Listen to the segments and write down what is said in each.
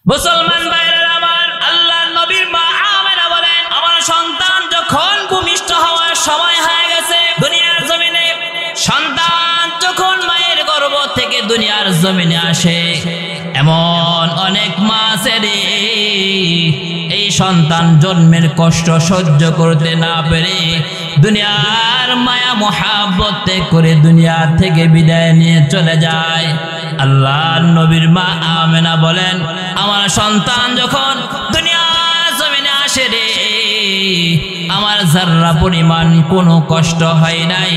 মুসলমান ভাইরা আমার, আল্লাহর নবীর মা আমেনা বলেন, আমার সন্তান যখন ভূমিষ্ঠ হওয়ার সময় হয়ে গেছে দুনিয়ার জমিনে, সন্তান যখন মায়ের গর্ভ থেকে দুনিয়ার জমিনে আসে, এমন অনেক মা আছে রে, এই সন্তান জন্মের কষ্ট সহ্য করতে না পেরে দুনিয়ার মায়া মোহাব্বত করে দুনিয়া থেকে বিদায় নিয়ে চলে যায়। আল্লাহর নবীর মা আমেনা বলেন, আমার সন্তান যখন দুনিয়ার জমিনে আসে রে, আমার যারা পরিমাণ কোনো কষ্ট হয় নাই,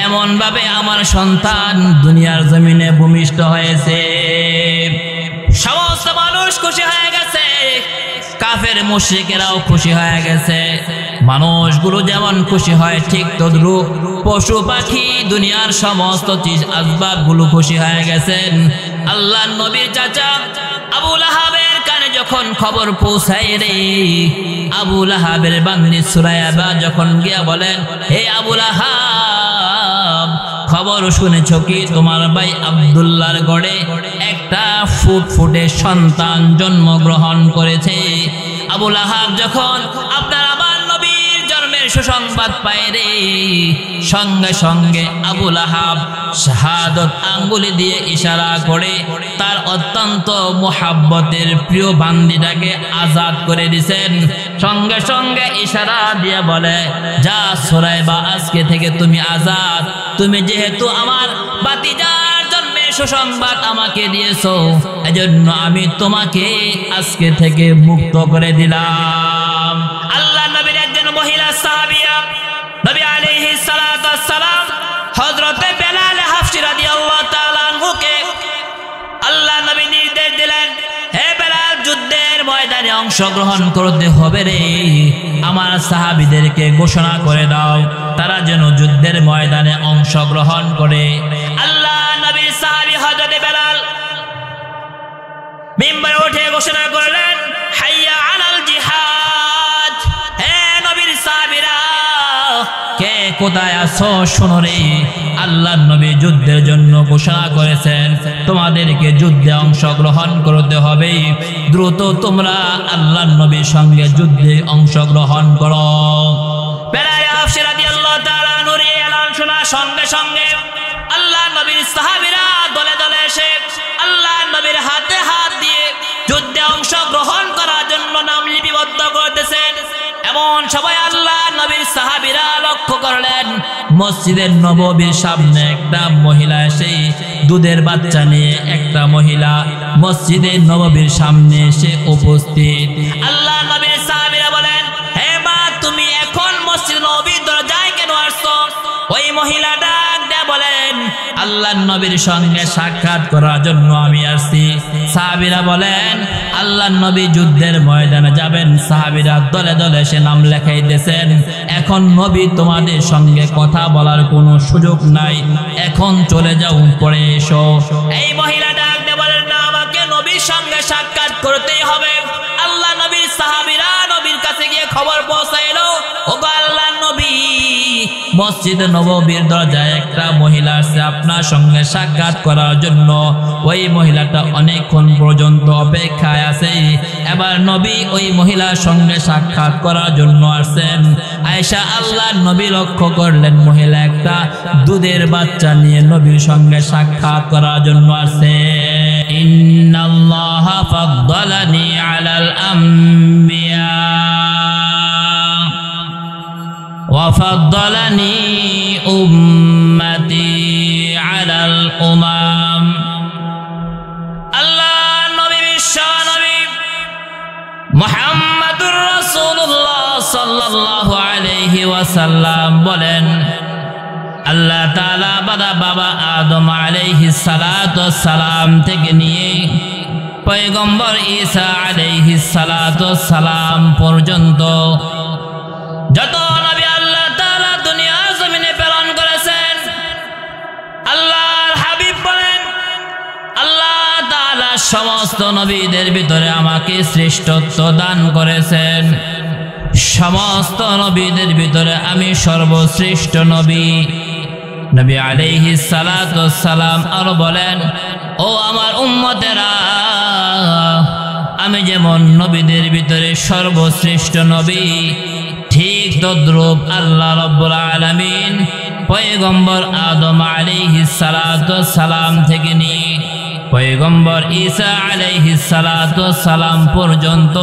এমন ভাবে আমার সন্তান দুনিয়ার জমিনে ভূমিষ্ঠ হয়েছে। সমস্ত মানুষ খুশি হয়ে গেছে, কাফের মুশরিকেরাও খুশি হয়ে গেছে। মানুষগুলো যেমন খুশি হয় ঠিক তদ্রূপ পশু পাখি দুনিয়ার সমস্ত চিজ আসবাব গুলো খুশি হয়ে গেছেন। আল্লাহর নবীর চাচা আবু লাহাবের কানে যখন খবর পৌঁছায় রে, আবু লাহাবের বান্দি সুরাইবা যখন গিয়া বলেন, হে আবু লাহাব, খবর শুনেছ কি তোমার ভাই আব্দুল্লাহর গড়ে একটা ফুটফুটে সন্তান জন্মগ্রহণ করেছে। আবু লাহাব যখন আপনার আমার নবীর জন্মের সুসংবাদ পায় রে, সঙ্গে সঙ্গে আবু লাহাব শাহাদত আঙ্গুলি দিয়ে ইশারা করে তার অত্যন্ত মুহাব্বতের প্রিয় বান্দিটাকে আজাদ করে দিয়েছেন। সঙ্গে সঙ্গে ইশারা দিয়ে বলে, যা সুরাইবা, আজকে থেকে তুমি আজাদ। তুমি যেহেতু আমার ভাতিজার জন্মের সুসংবাদ আমাকে দিয়েছো, এজন্য আমি তোমাকে আজকে থেকে মুক্ত করে দিলাম। আল্লাহ নবীর একজন মহিলা সাহাবিয়া নবী আলাইহিস সালাতু ওয়াস সালাম হযরতে বেলাল হাফসি রাদিয়াল্লাহু তাআলা আনহুকে আল্লাহ নবী নির্দেশ দিলেন, হে বেলাল, যুদ্ধের ময়দানে অংশগ্রহণ করতে হবে রে, আমার সাহাবীদেরকে ঘোষণা করে দাও তারা যেন যুদ্ধের ময়দানে অংশগ্রহণ করে। আল্লাহ নবীর সাহাবী হযরতে বেলাল মিম্বরে উঠে ঘোষণা করলেন, হাইয়া আলাল জিহাদ। হে নবীর সাহাবীরা, কে কোথায় আছো শোনো রে, আল্লাহর নবী যুদ্ধের জন্য ঘোষণা করেছেন, তোমাদেরকে যুদ্ধে অংশগ্রহণ করতে হবে। দ্রুত তোমরা আল্লাহর নবীর সঙ্গে যুদ্ধে অংশগ্রহণ করো। বেলাল হাফসি রাদিয়াল্লাহু তাআলা আনহুর এই এলান শোনা সঙ্গে সঙ্গে আল্লাহর নবীর সাহাবীরা দলে দলে এসে আল্লাহর নবীর হাতে হাত দিয়ে যুদ্ধে অংশগ্রহণ করার জন্য নাম লিপিবদ্ধ করতেছেন। এমন সবাই আল্লাহ নবীর সাহাবীরা লক্ষ্য করলেন, মসজিদের নববীর সামনে একটা মহিলা এসে দুধের বাচ্চা নিয়ে একটা মহিলা মসজিদের নববীর সামনে এসে উপস্থিত। আল্লাহ নবীর সাহাবীরা বলেন, হে মা, তুমি এখন মসজিদ নববীর দরজায় কেন আসছো? ওই মহিলা ডাক দিয়ে বলেন, আল্লাহর নবীর সঙ্গে সাক্ষাৎ করার জন্য আমি আসছি। সাহাবীরা বলেন, আল্লাহর নবী যুদ্ধের ময়দানে যাবেন, সাহাবীরা দলে দলে সে নাম লেখাইতেছেন। এখন নবী তোমাদের সঙ্গে কথা বলার কোনো সুযোগ নাই, এখন চলে যাও, পরে এসো। এই মহিলা ডাক দিয়ে বলেন, না, আমাকে নবীর সঙ্গে সাক্ষাৎ করতেই হবে। আল্লাহ নবীর সাহাবীরা নবীর কাছে গিয়ে খবর পৌঁছাইলো, ওগো আল্লাহর নবী, মসজিদ নববীর দরজায় একটা মহিলা আছে আপনার সঙ্গে সাক্ষাৎ করার জন্য। ওই মহিলাটা অনেকক্ষণ পর্যন্ত অপেক্ষায় আছে। এবার নবী ওই মহিলার সঙ্গে সাক্ষাৎ করার জন্য আসছেন। আয়েশা আল্লাহর নবী লক্ষ্য করলেন, মহিলা একটা দুধের বাচ্চা নিয়ে নবীর সঙ্গে সাক্ষাৎ করার জন্য আসছে। ইন্নাল্লাহা ফাদ্দালানি আলাল আম্বিয়া وفضلني أمتي على الأمم। الله نبي بالشانبي محمد رسول الله صلى الله عليه وسلم বলেন, আল্লাহ তাআলা বাবা আদম আলাইহিস সালাতু ওয়াস সালাম থেকে নিয়ে পয়গম্বর ঈসা আলাইহিস সালাতু ওয়াস সালাম পর্যন্ত যত নবী আল্লাহ তাআলা দুনিয়ার জমিনে প্রেরণ করেছেন, আল্লাহর হাবিব বলেন, আল্লাহ তাআলা সমস্ত নবীদের ভিতরে আমাকে শ্রেষ্ঠত্ব দান করেছেন। সমস্ত নবীদের ভিতরে আমি সর্বশ্রেষ্ঠ নবী। নবী আলাইহিস সালাতু ওয়াস সালাম আরো বলেন, ও আমার উম্মতেরা, আমি যেমন নবীদের ভিতরে সর্বশ্রেষ্ঠ নবী, ঠিক তদ্রূপ আল্লাহ রাব্বুল আলামিন পয়গম্বর আদম আলাইহিস সালাতু সালাম থেকে নিয়ে পয়গম্বর ঈসা আলাইহিস সালাতু সালাম পর্যন্ত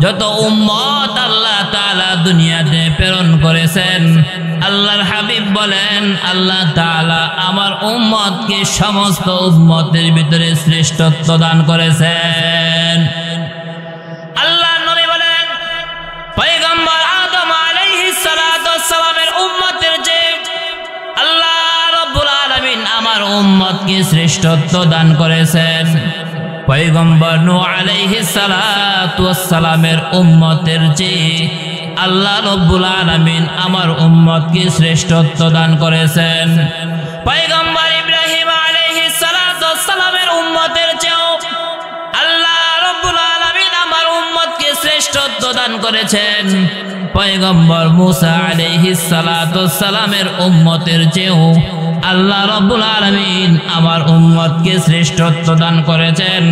যত উম্মত আল্লাহ তাআলা দুনিয়াতে প্রেরণ করেছেন, আল্লাহর হাবিব বলেন আল্লাহ তাআলা আমার উম্মতকে সমস্ত উম্মতের ভিতরে শ্রেষ্ঠত্ব দান করেছেন। আল্লাহর নবী বলেন পয়গম্বর আদম আলাইহিস সালাতু সালামের উম্মতের যে আল্লাহ রাব্বুল আলামিন আমার উম্মতকে শ্রেষ্ঠত্ব দান করেছেন। পয়গম্বর নূহ আলাইহিস সালাতু সালামের উম্মতের যে আল্লাহ রাব্বুল আলামিন আমার উম্মতকে শ্রেষ্ঠত্ব দান করেছেন। পয়গম্বর ইব্রাহিম আলাইহিস সালাতু সালামের উম্মতের চেয়েও আল্লাহ রাব্বুল আলামিন আমার উম্মতকে শ্রেষ্ঠত্ব দান করেছেন। পয়গম্বর মূসা আলাইহিস সালাতু সালামের উম্মতের চেয়েও আল্লাহ রাব্বুল আলামিন আমার উম্মতকে শ্রেষ্ঠত্ব দান করেছেন।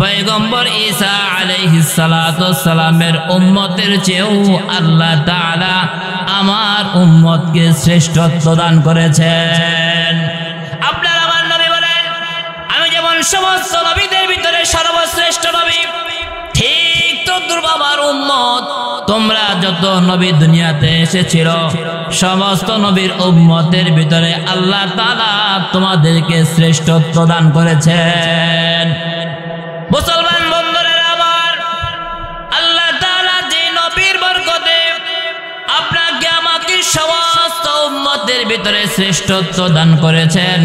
পয়গম্বর ঈসা আলাইহিস সালাতু সালামের উম্মতের চেয়েও আল্লাহ তাআলা আমার উম্মতকে শ্রেষ্ঠত্ব দান করেছেন। আপনার আমার নবী বলেন আমি যেমন সমস্ত নবীদের ভিতরে সর্বশ্রেষ্ঠ নবী, ঠিক তদ্রূপ আমার উম্মত তোমরা যত নবী দুনিয়াতে এসেছিল সমস্ত নবীর উম্মতের ভিতরে আল্লাহ তাআলা তোমাদেরকে শ্রেষ্ঠত্ব দান করেছেন। মুসলমান বন্ধুরা আমার, আল্লাহ তাআলা যে নবীর বরকতে আপনাকে আমাকে সমস্ত উম্মতের ভিতরে শ্রেষ্ঠত্ব দান করেছেন,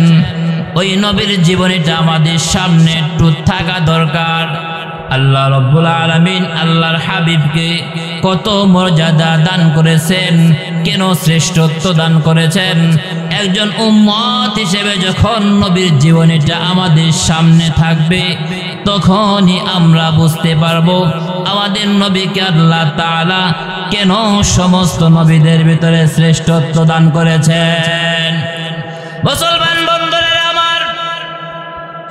ওই নবীর জীবনীটা আমাদের সামনে একটু থাকা দরকার। আল্লাহ রাব্বুল আলামিন আল্লাহর হাবিবকে কত মর্যাদা দান করেছেন, কেন শ্রেষ্ঠত্ব দান করেছেন, একজন উম্মত হিসেবে যখন নবীর জীবনীটা আমাদের সামনে থাকবে তখনই আমরা বুঝতে পারবো আমাদের নবীকে আল্লাহ তাআলা কেন সমস্ত নবীদের ভিতরে শ্রেষ্ঠত্ব দান করেছেন। মুসলমান বন্ধুরা আমার,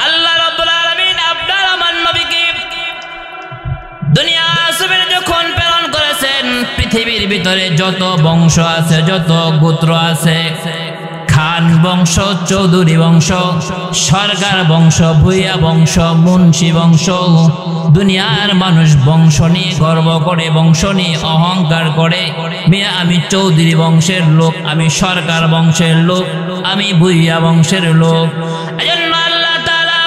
আল্লাহ রাব্বুল আলামিন আপনার আমার নবীকে দুনিয়া জমিনে যখন প্রেরণ করেছেন, পৃথিবীর ভিতরে যত বংশ আছে, যত গোত্র আছে, খান বংশ, চৌধুরী বংশ, সরকার বংশ, ভূঁইয়া বংশ, মুন্সি বংশ, দুনিয়ার মানুষ বংশ নিয়ে গর্ব করে, বংশ নিয়ে অহংকার করে, মিয়া আমি চৌধুরী বংশের লোক, আমি সরকার বংশের লোক, আমি ভূঁইয়া বংশের লোক। এজন্য আল্লাহ তাআলা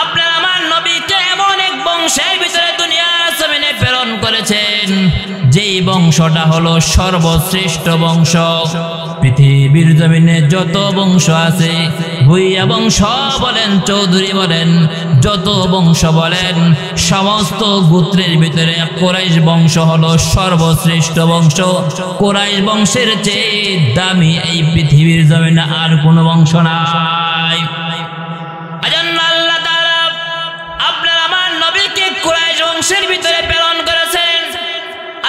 আপনার আমার নবীকে এমন এক বংশের ভিতরে দুনিয়ার জমিনে প্রেরণ করেছেন যেই বংশটা হলো সর্বশ্রেষ্ঠ বংশ। পৃথিবীর জমিনে যত বংশ আছে, ভূঁইয়া বংশ বলেন, চৌধুরী বলেন, যত বংশ বলেন, সমস্ত গোত্রের ভিতরে কুরাইশ বংশ হলো সর্বশ্রেষ্ঠ বংশ। কুরাইশ বংশের চেয়ে দামি এই পৃথিবীর জমিনে আর কোনো বংশ নাই। এজন্য আল্লাহ তাআলা আপনার আমার নবীকে কুরাইশ বংশের ভিতরে প্রেরণ করেছেন।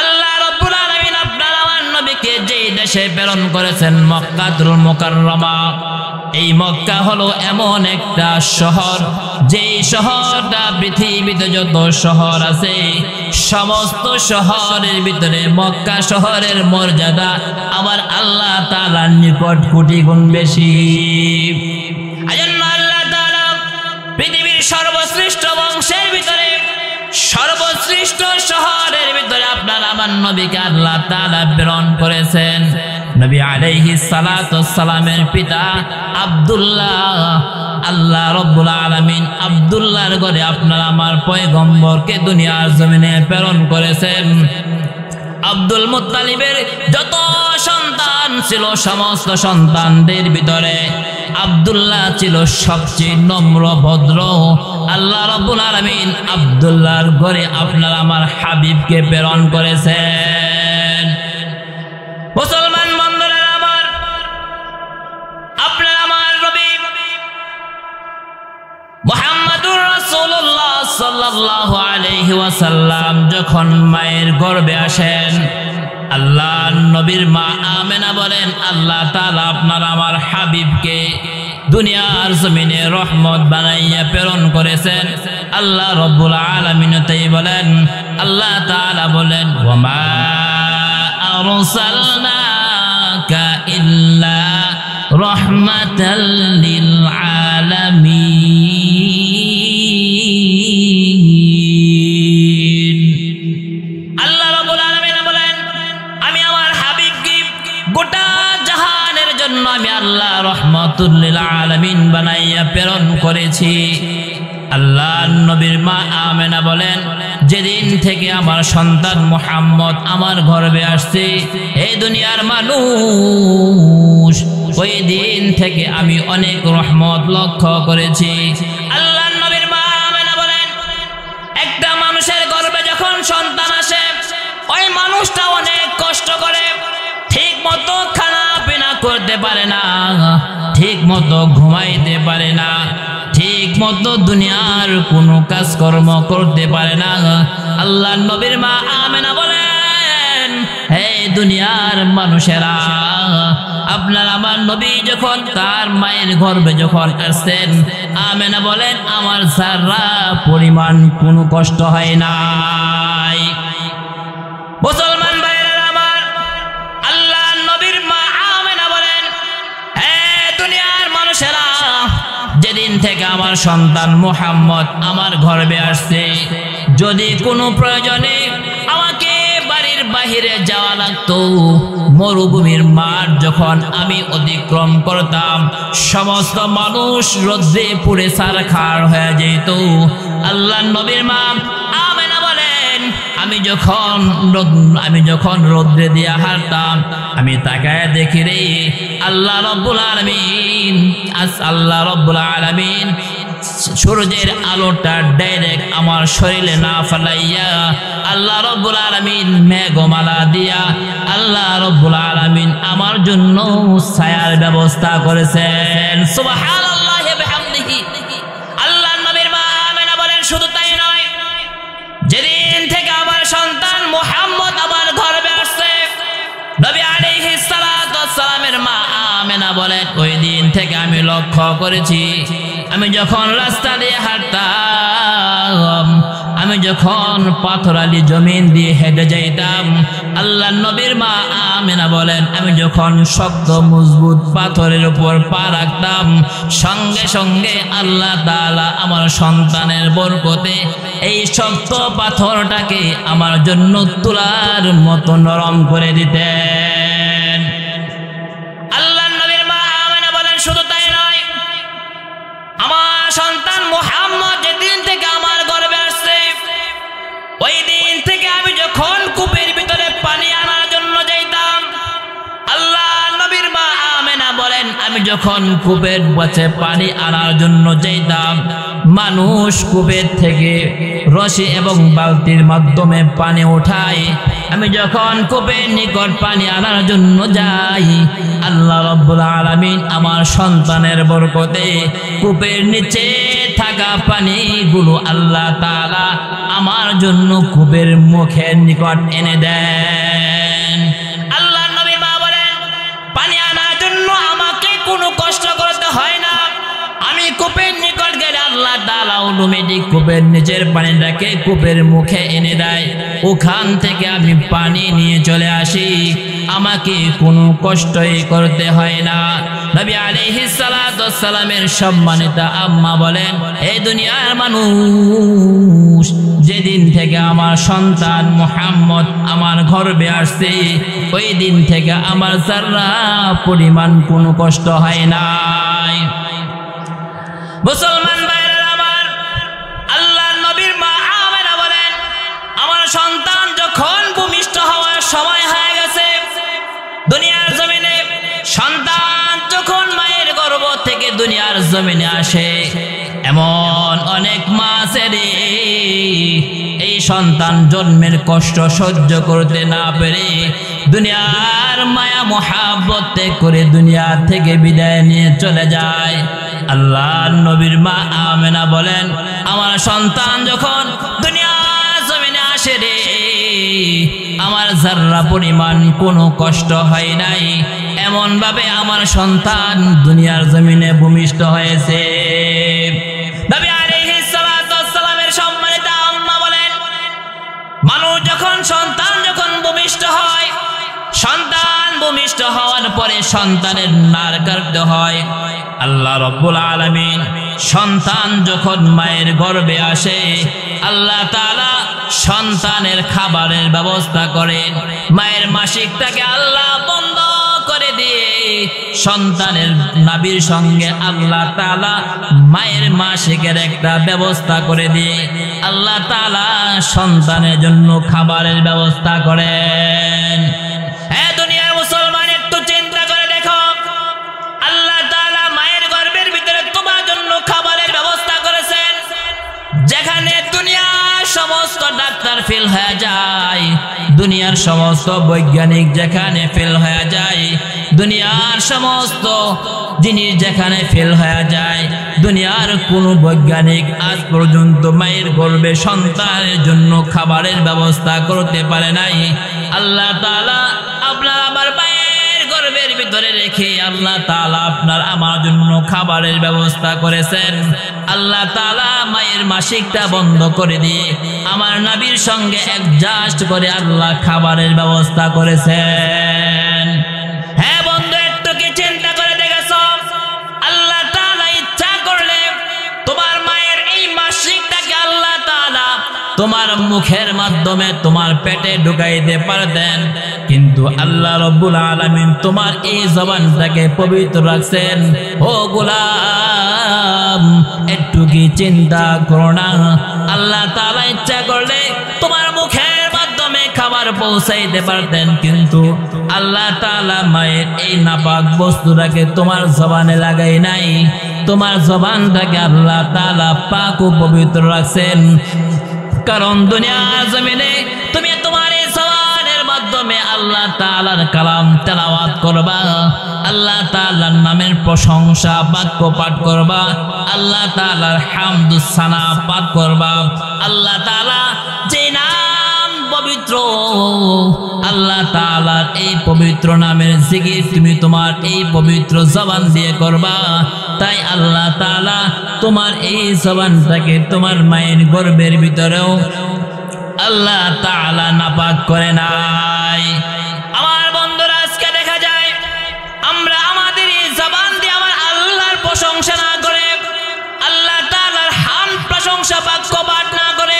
আল্লাহ রাব্বুল আলামিন আপনার আমার নবীকে যেই দেশে প্রেরণ করেছেন মক্কাতুল মুকাররমা, এই মক্কা হলো এমন একটা শহর যেই শহরটা পৃথিবীতে যত শহর আছে সমস্ত শহরের ভিতরে মক্কা শহরের মর্যাদা আমার আল্লাহ তাআলার নিকট কোটি গুণ বেশি। এজন্য আল্লাহ তাআলা পৃথিবীর সর্বশ্রেষ্ঠ বংশের ভিতরে সর্বশ্রেষ্ঠ শহরের ভিতরে আপনার আমার নবীকে আল্লাহ তাআলা প্রেরণ করেছেন। নবী আলাইহিস সালাতু সালামের পিতা আব্দুল্লাহ, আল্লাহ রাব্বুল আলামিন আব্দুল্লাহর ঘরে আপনার আমার পয়গম্বরকে দুনিয়ার জমিনে প্রেরণ করেছেন। আব্দুল মুত্তালিবের যত সন্তান ছিল সমস্ত সন্তানদের ভিতরে আব্দুল্লাহ ছিল সবচেয়ে নম্র ভদ্র। আল্লাহ রাব্বুল আলামিন আব্দুল্লাহর ঘরে আপনার আমার হাবিবকে প্রেরণ করেছেন। মুসলমান বন্ধুরা আমার, আপনার আমার নবী মুহাম্মদুর রাসূলুল্লাহ সাল্লাল্লাহু আলাইহি ওয়াসাল্লাম যখন মায়ের গর্ভে আসেন, আল্লাহর নবীর মা আমেনা বলেন আল্লাহ তাআলা আপনার আমার হাবিবকে দুনিয়ার জমিনে রহমত বানাইয়া প্রেরণ করেছেন। আল্লাহ রাব্বুল আলামিন তাই বলেন আল্লাহ তাআলা বলেন ওয়ামা আরসালনাকা ইল্লা রাহমাতাল লিল আলামিন। আল্লাহ রাব্বুল আলামিন বলেন আমি আমার হাবিবকে গোটা জাহানের জন্য আমি আল্লাহ রহমাতুল লিল আলামিন বানাইয়া প্রেরণ করেছি। আল্লাহ নবীর মা আমেনা বলেন যেদিন থেকে আমার সন্তান মুহাম্মদ আমার গর্ভে আসছে এই দুনিয়ার মানুষ, ওই দিন থেকে আমি অনেক রহমত লক্ষ্য করেছি। আল্লাহ নবীর মা আমেনা বলেন একটা মানুষের গর্ভে যখন সন্তান আসে ওই মানুষটা অনেক কষ্ট করে, ঠিক মতো খানা পিনা করতে পারে না, ঠিক মতো ঘুমাইতে পারে না, ঠিক মতো দুনিয়ার কোনো কাজকর্ম করতে পারে না। আল্লাহ নবীর মা আমেনা বলেন হে দুনিয়ার মানুষেরা, আপনার আমার নবী যখন তার মায়ের গর্ভে যখন আসছেন আমেনা বলেন আমার যারা পরিমাণ কোনো কষ্ট হয় নাই। মুসলমান ভাইরা আমার, আল্লাহ নবীর মা আমেনা বলেন হে দুনিয়ার মানুষেরা, যেদিন থেকে আমার সন্তান মুহাম্মদ আমার গর্ভে আসছে যদি কোনো প্রয়োজনে আমাকে বাড়ির বাহিরে যাওয়া লাগতো, মরুভূমির মাঠ যখন আমি অতিক্রম করতাম সমস্ত মানুষ রোদ্রে পুড়ে ছারখার হয়ে যেত। আল্লাহ নবীর মা আমেনা বলেন আমি যখন রোদ্রে দিয়ে হাঁটতাম আমি তাকায় দেখি রে আল্লাহ রব্বুল আলামিন সূর্যের আলোটা ডাইরেক্ট আমার শরীরে না ফেলাইয়া আল্লাহ রব্বুল আলামিন মেঘমালা দিয়া আল্লাহ রব্বুল আলামিন আমার জন্য ছায়ার ব্যবস্থা করেছেন। সুবহানাল্লাহি ওয়া বিহামদিহি। আল্লাহ নবীর মা আমেনা বলেন শুধু তাই নয়, যেদিন থেকে আমার সন্তান মুহাম্মদ আমার গর্ভে আসছে নবী আলাইহিস সালাতু ওয়াস সালামের মা আমেনা বলেন ওই দিন থেকে আমি লক্ষ্য করেছি আমি যখন রাস্তা দিয়ে হাঁটতাম, আমি যখন পাথরালি জমিন দিয়ে হেঁটে যাইতাম, আল্লাহ নবীর মা আমেনা বলেন আমি যখন শক্ত মজবুত পাথরের উপর পা রাখতাম সঙ্গে সঙ্গে আল্লাহ তাআলা আমার সন্তানের বরকতে এই শক্ত পাথরটাকে আমার জন্য তুলার মতো নরম করে দিতেন। আল্লাহ নবীর মা আমেনা বলেন শুধু তাই নয়, আমার সন্তান মুহাম্মদ যেদিন থেকে আমার গর্ভে আসছে ওই দিন থেকে আমি যখন কূপের ভিতরে পানি আনার জন্য যাইতাম, আল্লাহ নবীর মা আমেনা বলেন আমি যখন কূপের কাছে পানি আনার জন্য যাইতাম মানুষ কূপের থেকে রশি এবং বালতির মাধ্যমে পানি উঠায়, আমি যখন কূপের নিকট পানি আনার জন্য যাই আল্লাহ রব্বুল আলামিন আমার সন্তানের বরকতে কূপের নিচে থাকা পানিগুলো আল্লাহ তাআলা আমার জন্য কূপের মুখের নিকট এনে দেন। আল্লাহ নবী মা বলেন পানি আনার জন্য আমাকে কোনো কষ্ট করতে হয় না, আমি কূপের নিকট গেলে আল্লাহ তাআলা অটোমেটিক কূপের নিচের পানিটাকে কূপের মুখে এনে দেয়, ওখান থেকে আমি পানি নিয়ে চলে আসি, আমাকে কোনো কষ্টই করতে হয় না। নবী আলাইহিস সালাতু ওয়াস সালামের সম্মানিতা আম্মা বলেন এই দুনিয়ার মানুষ, যেদিন থেকে আমার সন্তান মুহাম্মদ আমার গর্ভে আসছে ওই দিন থেকে আমার যারা পরিমাণ কোনো কষ্ট হয় নাই। মুসলমান ভাইরা আমার, আল্লাহ নবীর মা আমেনা বলেন আমার সন্তান যখন ভূমিষ্ঠ হওয়ার সময় হয়ে গেছে দুনিয়ার জমিনে, সন্তান যখন মায়ের গর্ভ থেকে দুনিয়ার জমিনে আসে এমন অনেক মা আছে রে এই সন্তান জন্মের কষ্ট সহ্য করতে না পেরে দুনিয়ার মায়া মোহাব্বত করে দুনিয়া থেকে বিদায় নিয়ে চলে যায়। আল্লাহ নবীর মা আমেনা বলেন আমার সন্তান যখন দুনিয়ার জমিনে আসে রে আমার যারা পরিমাণ কোনো কষ্ট হয় নাই, এমন ভাবে আমার সন্তান দুনিয়ার জমিনে ভূমিষ্ঠ হয়েছে। নবী আলাইহিস সালাতু ওয়াস সালামের সম্মানিত আম্মা বলেন মানুষ যখন সন্তান ভূমিষ্ঠ হয়, সন্তান ভূমিষ্ঠ হওয়ার পরে সন্তানের নার কাটতে হয়। আল্লাহ রাব্বুল আলামিন সন্তান যখন মায়ের গর্ভে আসে, আল্লাহ তাআলা সন্তানের খাবারের ব্যবস্থা করেন। মায়ের মাসিকটাকে আল্লাহ বন্ধ করে দিয়ে সন্তানের নাভির সঙ্গে আল্লাহ তাআলা মায়ের মাসিকের একটা ব্যবস্থা করে দিয়ে আল্লাহ তাআলা সন্তানের জন্য খাবারের ব্যবস্থা করেন। হ্যাঁ দুনিয়ার মুসলমান, একটু চিন্তা করে দেখো, আল্লাহ তাআলা মায়ের গর্ভের ভিতরে তোমার জন্য খাবারের ব্যবস্থা করেছেন। যেখানে দুনিয়ার সমস্ত ডাক্তার ফেল হয়ে যায়, দুনিয়ার সমস্ত বৈজ্ঞানিক যেখানে ফেল হয়ে যায়, দুনিয়ার সমস্ত জিনিস যেখানে ফেল হয়ে যায়, দুনিয়ার কোন বৈজ্ঞানিক আজ পর্যন্ত মায়ের গর্ভে সন্তানের জন্য খাবারের ব্যবস্থা করতে পারে নাই। আল্লাহ তাআলা আপনার আমার মায়ের গর্ভের ভিতরে রেখে আল্লাহ তাআলা আপনার আমার জন্য খাবারের ব্যবস্থা করেছেন। আল্লাহ তাআলা মায়ের মাসিকটা বন্ধ করে দিয়ে আমার নবীর সঙ্গে অ্যাডজাস্ট করে আল্লাহ খাবারের ব্যবস্থা করেছেন। হ্যাঁ বন্ধু, একটু কি চিন্তা করে দেখেছো, আল্লাহ তাআলা ইচ্ছা করলে তোমার মায়ের এই মাসিকটাকে আল্লাহ তাআলা তোমার মুখের মাধ্যমে তোমার পেটে ঢুকাইতে পারতেন, কিন্তু আল্লাহ রাব্বুল আলামিন তোমার এই জবানটাকে পবিত্র রাখছেন। ও গোলাম, একটু কি চিন্তা করো না, আল্লাহ তাআলা ইচ্ছা করলে তোমার মুখের মাধ্যমে খাবার পৌঁছাইতে পারতেন, কিন্তু আল্লাহ তাআলা মায়ের এই নাপাক বস্তুটাকে তোমার জবানে লাগাই নাই। তোমার জবানটাকে আল্লাহ তাআলা পাক ও পবিত্র রাখছেন, কারণ দুনিয়ার জমিনে তুমি তোমার এই জবানের মাধ্যমে আল্লাহ তাআলার কালাম তেলাওয়াত করবা, আল্লাহ তাআলার নামের প্রশংসা বাক্য পাঠ করবা, আল্লাহ তাআলার হামদুস সানা পাঠ করবা। আল্লাহ তাআলা যে নাম পবিত্র, আল্লাহ তাআলার এই পবিত্র নামের জিকির তুমি তোমার এই পবিত্র জবান দিয়ে করবা। তাই আল্লাহ তাআলা তোমার এই জবানটাকে তোমার মায়ের গর্ভের ভিতরেও আল্লাহ তাআলা নাপাক করে নাই। আমার বন্ধুরা, আজকে দেখা যায় আমরা আমাদের এই জবান দিয়ে আমার আল্লাহর প্রশংসা না করে, আল্লাহ তাআলার হামদ প্রশংসা বাক্য পাঠ না করে,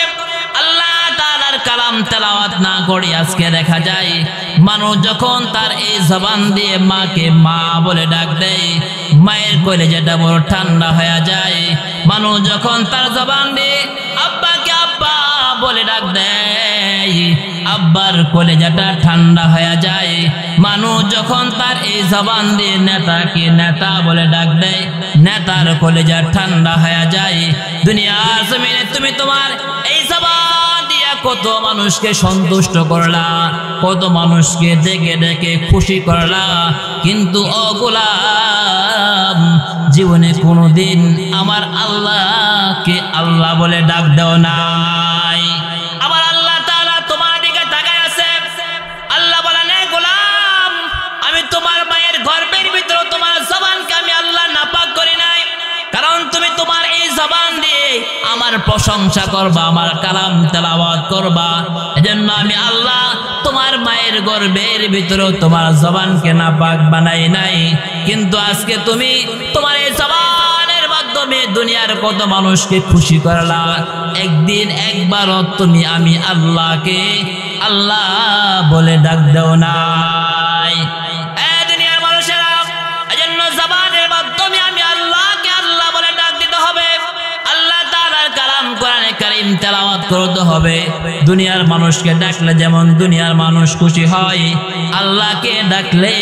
আল্লাহ তাআলার কালাম তেলাওয়াত না করে, আজকে দেখা যায় মানুষ যখন তার এই জবান দিয়ে মাকে মা বলে ডাক দেয়, মায়ের কলিজাটা বড় ঠান্ডা হয়ে যায়। মানুষ যখন তার জবান দিয়ে আব্বাকে আব্বা বলে ডাক দেয়, আব্বার কলিজাটা ঠান্ডা হয়ে যায়। মানুষ যখন তার এই জবান দিয়ে নেতাকে নেতা বলে ডাক দেয়, নেতার কলিজা ঠান্ডা হয়ে যায়। দুনিয়ার জমিনে তুমি তোমার এই জবান দিয়ে কত মানুষকে সন্তুষ্ট করলা, কত মানুষকে ডেকে ডেকে খুশি করলা, কিন্তু ও গোলাম, জীবনে কোনোদিন আমার আল্লাহকে আল্লাহ বলে ডাক দাও নাই। আবার আল্লাহ তাআলা তোমার দিকে তাকায় আছে। আল্লাহ বলেন, এ গোলাম, আমি তোমার মায়ের গর্ভের ভিতরে তোমার জবানকে আমি আল্লাহ নাপাক করি নাই, কারণ তুমি তোমার এই জবান দিয়ে আমার প্রশংসা করবা, আমার কালাম তেলাওয়াত করবা। এজন্য আমি আল্লাহ তোমার মায়ের গর্ভের ভিতরে তোমার জবানকে নাপাক বানাই নাই। কিন্তু আজকে তুমি তোমার এই জবানের মাধ্যমে দুনিয়ার কত মানুষকে খুশি করলা, একদিন একবারও তুমি আমি আল্লাহকে আল্লাহ বলে ডাক দাও নাই। দুনিয়ার মানুষেরা, এজন্য জবানের মাধ্যমে আমি আল্লাহকে আল্লাহ বলে ডাক দিতে হবে, আল্লাহ তাআলার কালাম কোরআনে কারীম তেলাওয়াত করতে হবে। দুনিয়ার মানুষকে ডাকলে যেমন দুনিয়ার মানুষ খুশি হয়, আল্লাহকে ডাকলে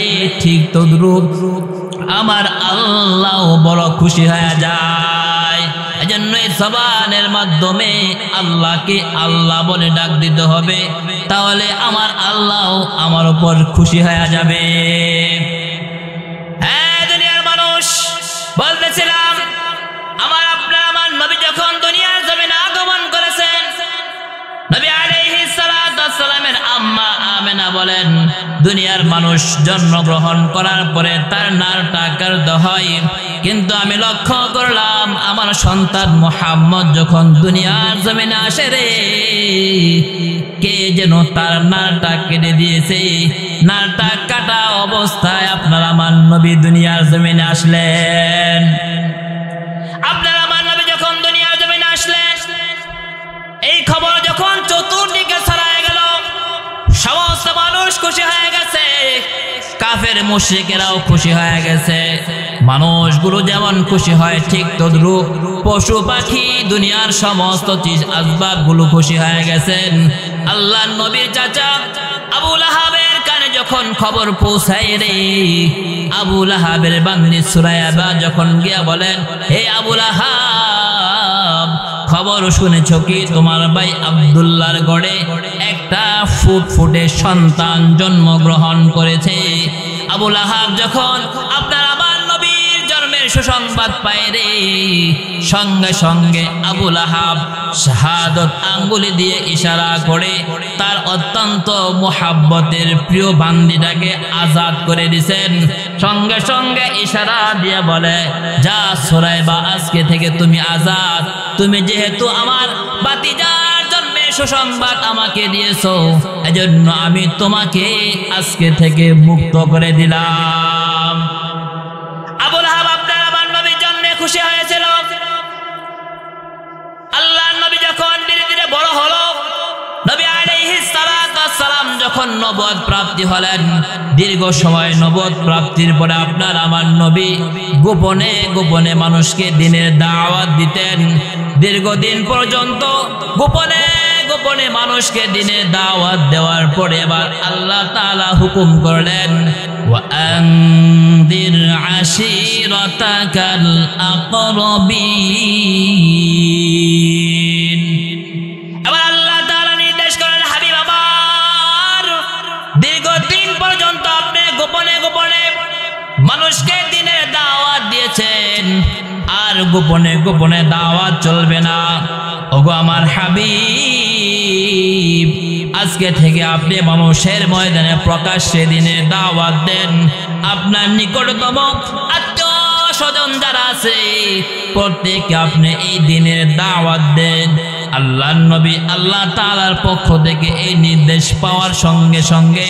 ঠিক তদ্রূপ আমার আল্লাহ বড় খুশি হয়ে যায়। এজন্য এই জবানের মাধ্যমে আল্লাহকে আল্লাহ বলে ডাক দিতে হবে, তাহলে আমার আল্লাহ আমার উপর খুশি হয়ে যাবে। হ্যাঁ দুনিয়ার মানুষ, বলতেছিলাম আমার আপনার আমার নবী যখন দুনিয়ার জমিনে আগমন করেছেন, নবী আলাইহিস সালাতু ওয়াস সালামের আম্মা আমেনা বলেন, দুনিয়ার মানুষ জন্মগ্রহণ করার পরে তার নারটা কাটতে হয়, কিন্তু আমি লক্ষ্য করলাম আমার সন্তান মুহাম্মদ যখন দুনিয়ার জমিনে আসে রে, কে যেন তার নারটা কেটে দিয়েছে। নারটা কাটা অবস্থায় আপনার আমার নবী দুনিয়ার জমিনে আসলেন। আপনার আমার নবী যখন দুনিয়ার জমিনে আসলেন, এই খবর যখন চতুর্দিকে ছড়ায় গেল, সমস্ত মানুষ খুশি হয়ে গেছে, কাফের মুশরিকেরাও খুশি হয়ে গেছে। মানুষগুলো যেমন খুশি হয় ঠিক তদ্রূপ পশু পাখি দুনিয়ার সমস্ত চিজ আসবাব গুলো খুশি হয়ে গেছেন। আল্লাহর নবীর চাচা আবু লাহাবের কানে যখন খবর পৌঁছায় রে, আবু লাহাবের বান্দি সুরাইবা যখন গিয়া বলেন, হে আবু লাহাব, খবর শুনেছ কি তোমার ভাই আব্দুল্লাহর গড়ে একটা ফুটফুটে সন্তান জন্মগ্রহণ করেছে। আবু লাহাব যখন আপনার আমার নবীর জন্মের সুসংবাদ পায় রে, সঙ্গে সঙ্গে আবু লাহাব শাহাদত আঙ্গুলি দিয়ে ইশারা করে তার অত্যন্ত মুহাব্বতের প্রিয় বান্দিটাকে আজাদ করে দিয়েছেন। সঙ্গে সঙ্গে ইশারা দিয়ে বলে, যা সুরাইবা, আজকে থেকে তুমি আজাদ। তুমি যেহেতু আমার ভাতিজার জন্মের সুসংবাদ আমাকে দিয়েছো, এজন্য আমি তোমাকে আজকে থেকে মুক্ত করে দিলাম। আবু লাহাব আপনার আমার নবীর জন্মে খুশি হয়েছিল। আল্লাহর নবী যখন ধীরে ধীরে বড় হলো, নবী আলাইহিস সালাতু ওয়াস সালাম যখন নবুয়ত প্রাপ্তি হলেন, দীর্ঘ সময় নবুয়ত প্রাপ্তির পরে আপনার আমার নবী গোপনে গোপনে মানুষকে দ্বীনের দাওয়াত দিতেন। দীর্ঘদিন পর্যন্ত গোপনে গোপনে মানুষকে দ্বীনের দাওয়াত দেওয়ার পরে এবার আল্লাহ তাআলা হুকুম করলেন, ওয়া আনদির আশিরাতাকাল আকরাবিন। এবার আল্লাহ তাআলা নির্দেশ করেন, হাবিব আমার, দীর্ঘদিন পর্যন্ত আপনি গোপনে গোপনে মানুষকে দ্বীনের দাওয়াত দিয়েছেন, আর গোপনে গোপনে দাওয়াত চলবে না। ওগো আমার হাবিব, আজকে থেকে আপনি মানুষের ময়দানে প্রকাশ্যে দ্বীনের দাওয়াত দেন। আপনার নিকটতম আত্মীয় স্বজন যারা আছে প্রত্যেককে আপনি এই দ্বীনের দাওয়াত দেন। আল্লাহর নবী আল্লাহ তাআলার পক্ষ থেকে এই নির্দেশ পাওয়ার সঙ্গে সঙ্গে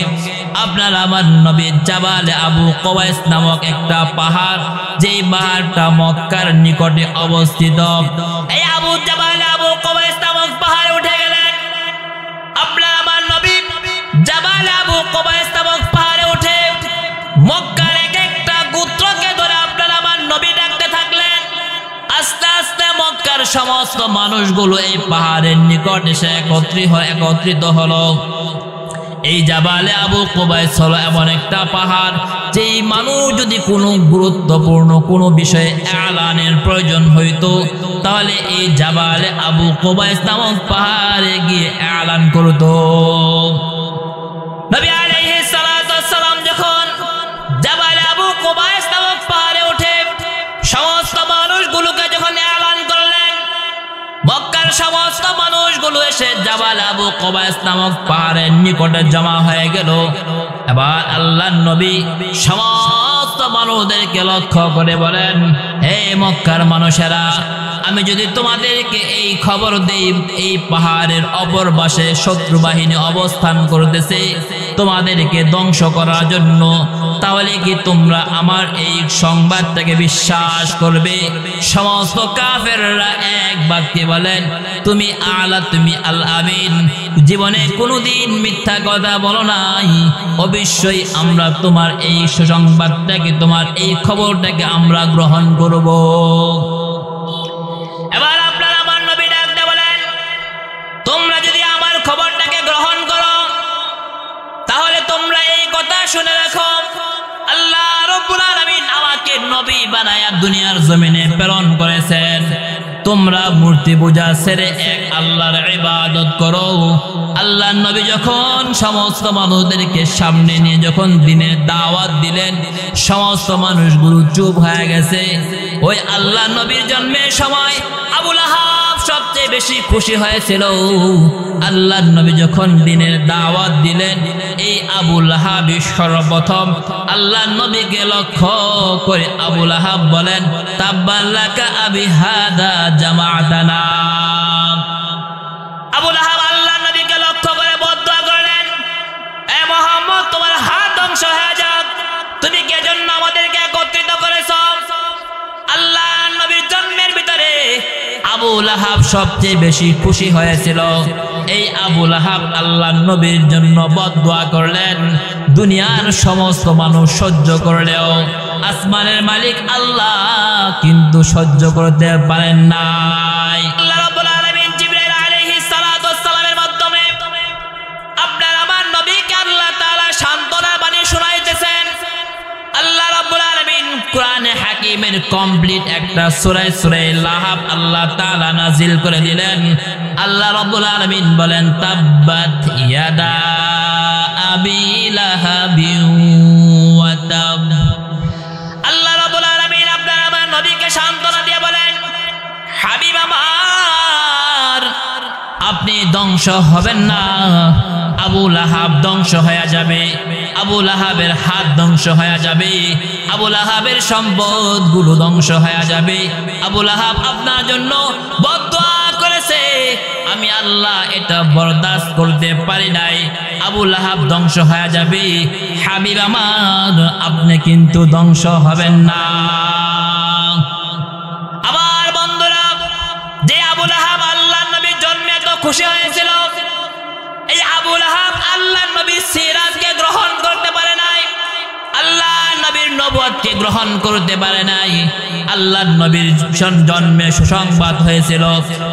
আপনার আমার নবী জাবালে আবু কুবাইস নামক একটা পাহাড়, যেই পাহাড়টা মক্কার নিকটে অবস্থিত, এই জাবালে আবু কুবাইস নামক পাহাড়ে উঠে গেলেন। আপনার আমার নবী জাবালে আবু কুবাইস নামক পাহাড়ে উঠে মক্কার এক একটা গোত্রকে ধরে আপনার আমার নবী ডাকতে থাকলেন। আস্তে আস্তে মক্কার সমস্ত মানুষগুলো এই পাহাড়ের নিকট এসে একত্রিত হলো। এই জাবালে আবু কুবাইস হলো এমন একটা পাহাড়, যেই মানুষ যদি কোনো গুরুত্বপূর্ণ কোনো বিষয়ে এলানের প্রয়োজন হইতো, তাহলে এই জাবালে আবু কুবাইস নামক পাহাড়ে গিয়ে এলান করতো। নবী আলাইহিস সালাতু ওয়াস সালাম যখন জাবালে আবু কুবাইস নামক পাহাড়ে উঠে সমস্ত মানুষগুলোকে যখন এলান করলেন, মক্কার সমস্ত মানুষগুলো এসে জাবাল আবু কুবাইস নামক পাহাড়ের নিকটে জমা হয়ে গেল। এবার আল্লাহর নবী সমস্ত মানুষদেরকে লক্ষ্য করে বলেন, হে মক্কার মানুষেরা, আমি যদি তোমাদেরকে এই খবর দেই এই পাহাড়ের অপর পাশে শত্রু বাহিনী অবস্থান করতেছে তোমাদেরকে ধ্বংস করার জন্য, তাহলে কি তোমরা আমার এই সংবাদটাকে বিশ্বাস করবে? সমস্ত কাফেররা এক বাক্যে বলেন, তুমি আলা, তুমি আল আমিন, জীবনে কোনোদিন মিথ্যা কথা বলো নাই, অবশ্যই আমরা তোমার এই সুসংবাদটাকে, তোমার এই খবরটাকে আমরা গ্রহণ করব। এবার আপনারা আমার নবী ডাকতে বলেন, তোমরা যদি আমার খবরটাকে গ্রহণ করো, তাহলে তোমরা এই কথা শুনে রাখো, আল্লাহ রাব্বুল আলামিন আমাকে নবী বানায়া দুনিয়ার জমিনে প্রেরণ করেছেন। তোমরা মূর্তি পূজা ছেড়ে এক আল্লাহর ইবাদত করো। আল্লাহর নবী যখন সমস্ত মানুষদেরকে সামনে নিয়ে যখন দ্বীনের দাওয়াত দিলেন, সমস্ত মানুষগুলো চুপ হয়ে গেছে। ওই আল্লাহর নবীর জন্মের সময় আবু লাহাব সবচেয়ে বেশি খুশি হয়েছিল আল্লাহর নবী যখন দিনের দাওয়াত দিলেন। এই আবু লাহাব সর্বপ্রথম আল্লাহর নবীকে লক্ষ্য করে আবু লাহাব বলেন, তাব্বাল্লাকা আবি হাদা জামাআতানা। আবু লাহাব আল্লাহর নবীকে লক্ষ্য করে বদদুয়া করলেন, এ মুহাম্মদ, তোমার হাত ধ্বংস হয়ে যাক, তুমি কে জন্য আমাদেরকে একত্রিত করেছ? আল্লাহর নবীর জন্মের ভিতরে আবু লাহাব সবচেয়ে বেশি খুশি হয়েছিল। এই আবু লাহাব আল্লাহর নবীর জন্য বদদুয়া করলেন। দুনিয়ার সমস্ত মানুষ সহ্য করলেও আসমানের মালিক আল্লাহ কিন্তু সহ্য করতে পারেন নাই। আল্লাহ রাব্বুল আলামিন জিবরাইল আলাইহিস সালাতু ওয়াস সালামের মাধ্যমে আপনার আমার নবীকে আল্লাহ তাআলা সান্ত্বনার বাণী শোনাইতেছেন। আল্লাহ রাব্বুল আলামিন কোরআনে হাকিমের কমপ্লিট একটা সূরা সূরা লাহাব আল্লাহ তাআলা নাজিল করে দিলেন। আল্লাহ রাব্বুল আলামিন বলেন, তাব্বাত ইয়াদা আবি লাহাবিন ওয়া তাব। আল্লাহ রাব্বুল আলামিন আপনার আমার নবীকে সান্ত্বনা দিয়ে বলেন, হাবিব আমার, আপনি ধ্বংস হবেন না। আবু লাহাব ধ্বংস হয়ে যাবে, আবু লাহাবের হাত ধ্বংস হয়ে যাবে, আবু লাহাবের সম্পদগুলো ধ্বংস হয়ে যাবে। আবু লাহাব আপনার জন্য বদদুয়া করেছে, আমি আল্লাহ এটা বরদাস্ত করতে পারি নাই। আবু লাহাব ধ্বংস হয়ে যাবে। হাবিব আমার, আপনি কিন্তু ধ্বংস হবেন না। আবার বন্ধুরা, যে আবু লাহাব আল্লাহর নবীর জন্মে এত খুশি হয়েছিল, এই আবু লাহাব আল্লাহর নবীর সিরাতকে গ্রহণ করতে পারে নাই, আল্লাহর নবীর নবুয়তকে গ্রহণ করতে পারে নাই। আল্লাহর নবীর জন্মে সুসংবাদ হয়েছিল,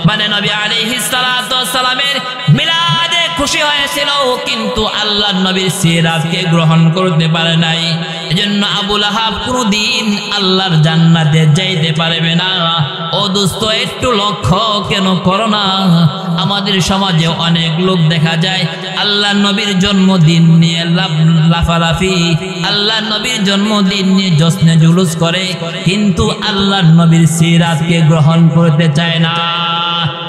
মানে নবী আলাইহিস সালাতু ওয়াস সালামের মিলাদে খুশি হয়েছিল, কিন্তু আল্লাহর নবীর সিরাতকে গ্রহণ করতে পারে নাই। এজন্য আবু লাহাব কোনদিন আল্লাহর জান্নাতে যাইতে পারবে না। ও দোস্ত, একটু লক্ষ্য কেন করো না? আমাদের সমাজে অনেক লোক দেখা যায় আল্লাহর নবীর জন্মদিন নিয়ে লাফালাফি, আল্লাহর নবীর জন্মদিন নিয়ে জশ্নে জুলুস করে, কিন্তু আল্লাহর নবীর সিরাতকে গ্রহণ করতে চায় না।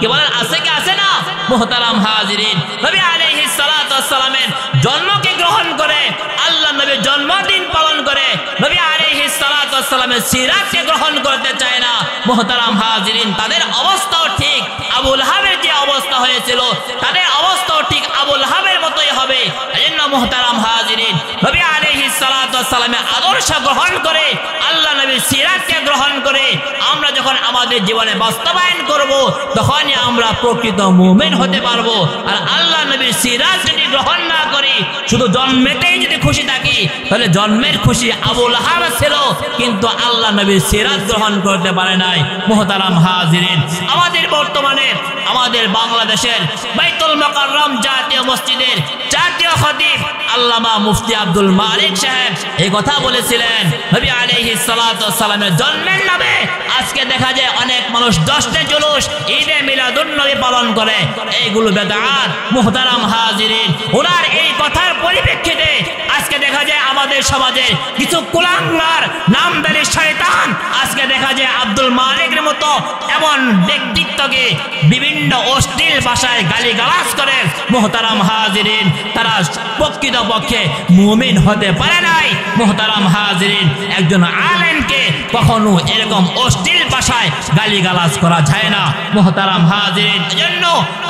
কি বলেন, আছে কি আছে না? মুহতারাম হাজিরিন, নবী আলাইহিস সালাতু ওয়াস সালামের জন্মকে গ্রহণ করে, আল্লাহর নবীর জন্মদিন পালন করে, নবী আলাইহিস সালাতু ওয়াস সালামের সিরাতকে গ্রহণ করতে চায় না। মুহতারাম হাজিরিন, তাদের অবস্থাও ঠিক আবু লাহাবের যে অবস্থা হয়েছিল, তাদের অবস্থাও ঠিক আবু লাহাবের মতোই হবে। এজন্য মুহতারাম হাজিরিন, নবী আলাইহিস সালাতু ওয়াস সালামের আদর্শ গ্রহণ করে, আল্লাহ নবীর সিরাতকে গ্রহণ করে আমরা যখন আমাদের জীবনে বাস্তবায়ন করব, তখনই আমরা প্রকৃত মুমিন হতে পারবো। আর আল্লাহ নবীর সিরাত যদি গ্রহণ না করি, শুধু জন্মেতেই যদি খুশি থাকি, তাহলে জন্মের খুশি আবু লাহাব ছিল, কিন্তু আল্লাহ নবীর সিরাত গ্রহণ করতে পারে নাই। মুহতারাম হাজিরিন, আমাদের বর্তমানে আমাদের বাংলাদেশের বাইতুল মুকাররম জাতীয় মসজিদের জাতীয় খতিব আল্লামা মুফতি আব্দুল মালিক সাহেব এই কথা বলেছিলেন, নবী আলাইহিস সালাতু ওয়াস সালামের জন্মের নামে আজকে দেখা যায় অনেক মানুষ দশটা জুলুস, ঈদে মিলাদুন নবী পালন করে, এইগুলো বেদাত। মুহতারাম হাজিরিন, ওনার এই কথার পরিপ্রেক্ষিতে আজকে দেখা যায় আমাদের সমাজে কিছু কুলাঙ্গার নামদারি শয়তান আজকে দেখা যায় আব্দুল মালিকের মতো এমন ব্যক্তিত্বকে বিভিন্ন অশ্লীল ভাষায় গালিগালাজ করে। মুহতারাম হাজিরিন, তারা প্রকৃতপক্ষে মুমিন হতে পারে নাই। মুহতারাম হাজিরিন, একজন আলেমকে কখনো এরকম অশ্লীল ভাষায় গালিগালাজ করা যায় না। মুহতারাম হাজিরিন, এজন্য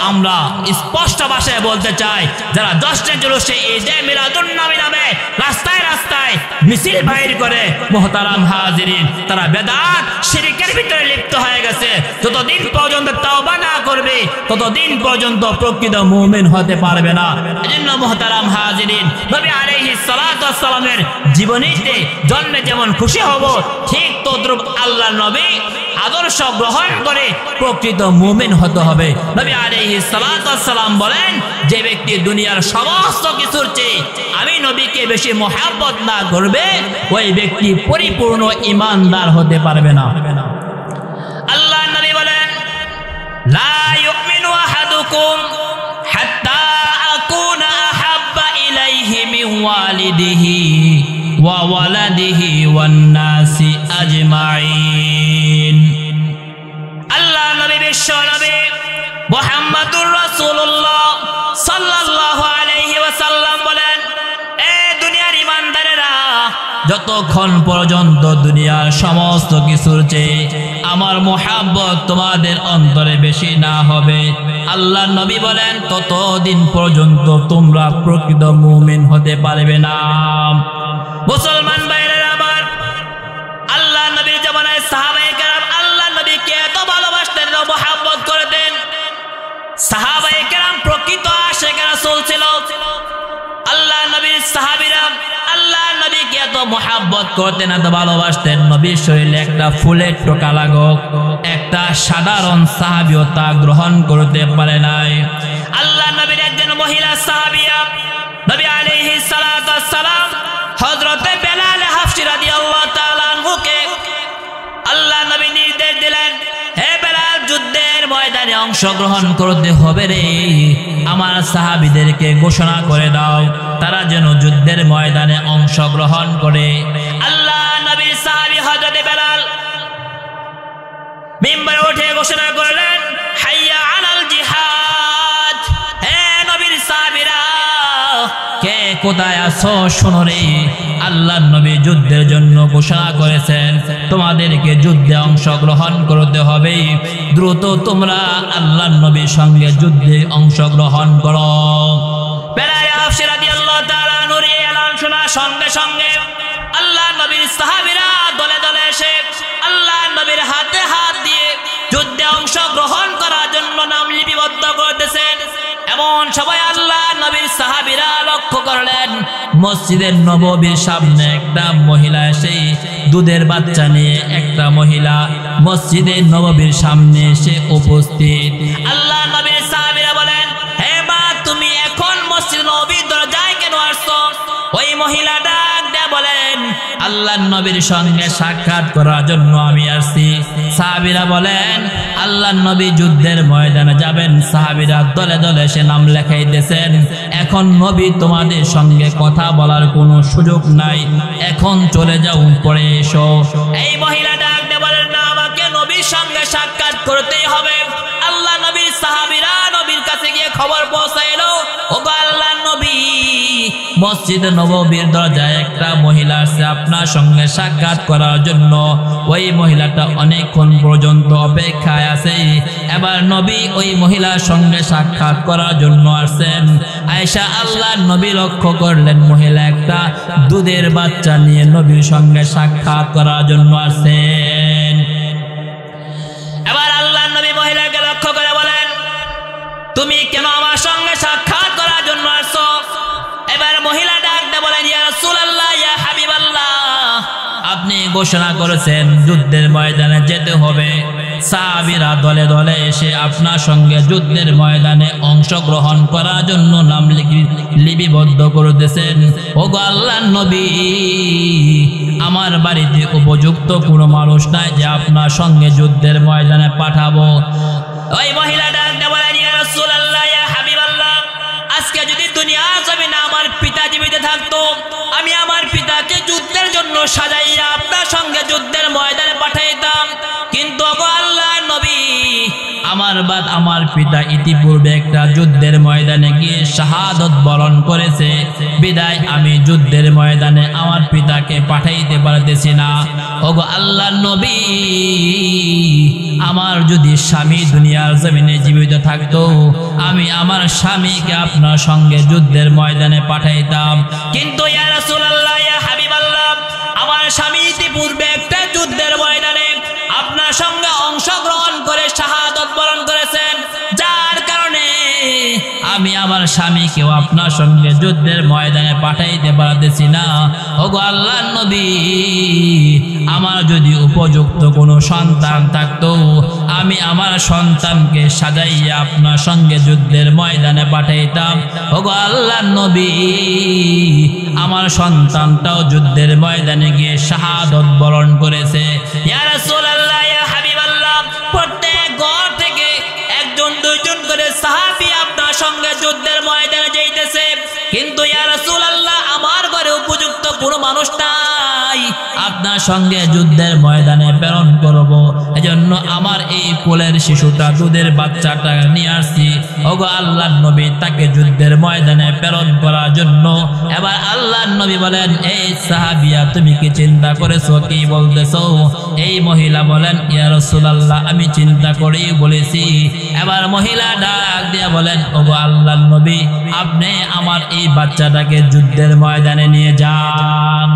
আমরা স্পষ্ট ভাষায় বলতে চাই, যারা দশটা জুলুসে ঈদে মিলাদুন নবী নামে রাস্তায় রাস্তায় মিছিল বাইর করে, মুহতারাম হাজিরিন, তারা বেদাত শিরকের ভিতরে লিপ্ত হয়ে গেছে। যতদিন পর্যন্ত তওবা না করবে, ততদিন পর্যন্ত প্রকৃত মুমিন হতে পারবে না। এজন্য মুহতারাম হাজিরিন, নবী আলাইহিস সালাতু ওয়াস সালামের জীবনীতে জন্মে যেমন খুশি হব, ঠিক তদ্রূপ আল্লাহর নবী আদর্শ গ্রহণ করে প্রকৃত মুমিন হতে হবে। নবী আলাইহিস সালাতু ওয়াস সালাম বলেন, যে ব্যক্তি দুনিয়ার সমস্ত কিছুর চেয়ে আমি নবীকে বেশি মহব্বত না করবে, ওই ব্যক্তি পরিপূর্ণ ঈমানদার হতে পারবে না। আল্লাহ নবী বলেন, লা ইউমিনু আহাদুকুম হাত্তা আকুনা আহাব্বা ইলাইহি মিন ওয়ালিদিহি ওয়া ওয়ালাদিহি ওয়ান নাসি আজমাইন। আল্লাহ আল্লাহ নবী বিশ্ব নবী মুহাম্মদুর রাসূলুল্লাহ সাল্লাল্লাহু আলাইহি ওয়াসাল্লাম বলেন, এ দুনিয়ার ঈমানদারেরা, যতক্ষণ পর্যন্ত দুনিয়ার সমস্ত কিছুর চেয়ে আমার মুহাব্বত তোমাদের অন্তরে বেশি না হবে, আল্লাহ নবী বলেন, ততদিন পর্যন্ত তোমরা প্রকৃত মুমিন হতে পারবে না। মুসলমান ভাইরা আমার, আল্লাহ নবীর জামানায় সাহাবায়ে কেরাম আল্লাহ নবীকে এত ভালোবাসতেন, মুহাব্বত করতেন। সাহাবায়ে কেরাম প্রকৃত আশিক রাসূল ছিল। আল্লাহ নবীর সাহাবীরা আল্লাহ নবীকে এত মুহাব্বত করতেন, এত ভালোবাসতেন, নবীর শরীরে একটা ফুলের টোকা লাগুক একটা সাধারণ সাহাবীও তা গ্রহণ করতে পারে নাই। আল্লাহ নবীর একজন মহিলা সাহাবিয়া নবী আলাইহিস সালাতু ওয়াস সালাম হযরতে বেলাল হাফসি রাদিয়াল্লাহু তাআলা আনহুকে আল্লাহ নবী নির্দেশ দিলেন, হে বেলাল, যুদ্ধের ময়দানে অংশগ্রহণ করতে হবে রে, আমার সাহাবীদেরকে ঘোষণা করে দাও তারা যেন যুদ্ধের ময়দানে অংশগ্রহণ করে। আল্লাহ নবীর সাহাবী হযরতে বেলাল মিম্বরে উঠে ঘোষণা করলেন, হাইয়া আলাল জিহাদ। হে নবীর সাহাবীরা, কে কোথায় আছো শোনো রে, আল্লাহর নবী যুদ্ধের জন্য ঘোষণা করেছেন, তোমাদেরকে যুদ্ধে অংশগ্রহণ করতে হবে, দ্রুত তোমরা আল্লাহর নবীর সঙ্গে যুদ্ধে অংশগ্রহণ করো। বেলাল হাফসি রাদিয়াল্লাহু তাআলা আনহুর এই এলান শোনা সঙ্গে সঙ্গে আল্লাহর নবীর সাহাবীরা দলে দলে এসে আল্লাহর নবীর হাতে হাত দিয়ে যুদ্ধে অংশগ্রহণ করার জন্য নাম লিপিবদ্ধ করতেছেন। এমন সবাই আল্লাহ নবীর সাহাবীরা লক্ষ্য করলেন, মসজিদের নববীর সামনে একটা মহিলা এসে দুধের বাচ্চা নিয়ে একটা মহিলা মসজিদের নববীর সামনে এসে উপস্থিত। আল্লাহ নবীর সাহাবীরা বলেন, হে মা, তুমি এখন মসজিদ নববীর দরজায় কেন আসছো? ওই মহিলা ডাক দিয়ে বলেন, আল্লাহর নবীর সঙ্গে সাক্ষাৎ করার জন্য আমি আসছি। সাহাবীরা বলেন, আল্লাহর নবী যুদ্ধের ময়দানে যাবেন, সাহাবীরা দলে দলে এসে নাম লেখাইতেছেন, এখন নবী তোমাদের সঙ্গে কথা বলার কোনো সুযোগ নাই, এখন চলে যাও, পরে এসো। এই মহিলা ডাক দিয়ে বলেন, না, আমাকে নবীর সঙ্গে সাক্ষাৎ করতেই হবে। আল্লাহ নবীর সাহাবীরা নবীর কাছে গিয়ে খবর পৌঁছাইলো, ওগো আল্লাহর নবী, মসজিদ নববীর দরজায় একটা মহিলা আছে আপনার সঙ্গে সাক্ষাৎ করার জন্য। ওই মহিলাটা অনেকক্ষণ পর্যন্ত অপেক্ষায় আছে। এবার নবী ওই মহিলার সঙ্গে সাক্ষাৎ করার জন্য আসছেন। আয়েশা আল্লাহর নবী লক্ষ্য করলেন, মহিলা একটা দুধের বাচ্চা নিয়ে নবীর সঙ্গে সাক্ষাৎ করার জন্য আসছেন। এবার আল্লাহর নবী মহিলাকে লক্ষ্য করে বলেন, তুমি কেন আমার সঙ্গে সাক্ষাৎ করার জন্য আসছো? এবার মহিলা ডাক দিয়ে বলেন, ইয়া রাসূলুল্লাহ, ইয়া হাবিবাল্লাহ, আপনি ঘোষণা করেছেন যুদ্ধের ময়দানে যেতে হবে, সাহাবীরা দলে দলে এসে আপনার সঙ্গে যুদ্ধের ময়দানে অংশগ্রহণ করার জন্য নাম লিপিবদ্ধ করতেছেন। ওগো আল্লাহর নবী, আমার বাড়িতে উপযুক্ত কোনো মানুষ নাই যে আপনার সঙ্গে যুদ্ধের ময়দানে পাঠাবো। ওই মহিলা ডাক দিয়ে বলেন, ইয়া রাসূলুল্লাহ, ইয়া হাবিবাল্লাহ, আজকে যদি দুনিয়ার জমিনে আমার পিতা জীবিত থাকতো, আমি আমার পিতাকে যুদ্ধের জন্য সাজাইয়া আপনার সঙ্গে যুদ্ধের ময়দানে পাঠাইতাম, কিন্তু ওগো আল্লাহর নবী, আমার পিতা ইতিপূর্বে একটা যুদ্ধের ময়দানে গিয়ে শাহাদত বরণ করেছে, বিদায় আমি যুদ্ধের ময়দানে আমার পিতাকে পাঠাইতে পারতেছি না। ওগো আল্লাহর নবী, আমার যদি স্বামী দুনিয়ার জমিনে জীবিত থাকতো, আমি আমার স্বামীকে আপনার সঙ্গে যুদ্ধের ময়দানে পাঠাইতাম, কিন্তু ইয়া রাসূলুল্লাহ, ইয়া হাবিবাল্লাহ, আমার স্বামী ইতিপূর্বে একটা যুদ্ধের ময়দানে আপনার সঙ্গে অংশগ্রহণ করে শাহাদত বরণ করেছেন, যার কারণে আমি আমার স্বামীকেও আপনার সঙ্গে যুদ্ধের ময়দানে পাঠাইতে পারতেছি না। ওগো আল্লাহর নবী, আমার যদি উপযুক্ত কোনো সন্তান থাকতো, আমি আমার সন্তানকে সাজাইয়া আপনার সঙ্গে যুদ্ধের ময়দানে পাঠাইতাম। ওগো আল্লাহর নবী, আমার সন্তানটাও যুদ্ধের ময়দানে গিয়ে শাহাদত বরণ করেছে। ইয়া রাসূলুল্লাহ, ইয়া হাবিবাল্লাহ, প্রত্যেক ঘর থেকে একজন দুইজন করে সাহাবী আপনার সঙ্গে যুদ্ধের ময়দানে যাইতেছে, কিন্তু ইয়া রাসূলুল্লাহ, আমার ঘরে উপযুক্ত কোনো মানুষ নাই আপনার সঙ্গে যুদ্ধের ময়দানে প্রেরণ করব। এজন্য আমার এই কোলের শিশুটা দুধের বাচ্চাটা নিয়ে আসছি ওগো আল্লাহর নবী তাকে যুদ্ধের ময়দানে প্রেরণ করার জন্য। এবার আল্লাহর নবী বলেন এই সাহাবিয়া তুমি কি চিন্তা করেছো, কি বলতেছো? এই মহিলা বলেন ইয়া রাসূলুল্লাহ আমি চিন্তা করি বলেছি। এবার মহিলা ডাক দিয়ে বলেন ওগো আল্লাহর নবী আপনি আমার এই বাচ্চাটাকে যুদ্ধের ময়দানে নিয়ে যান।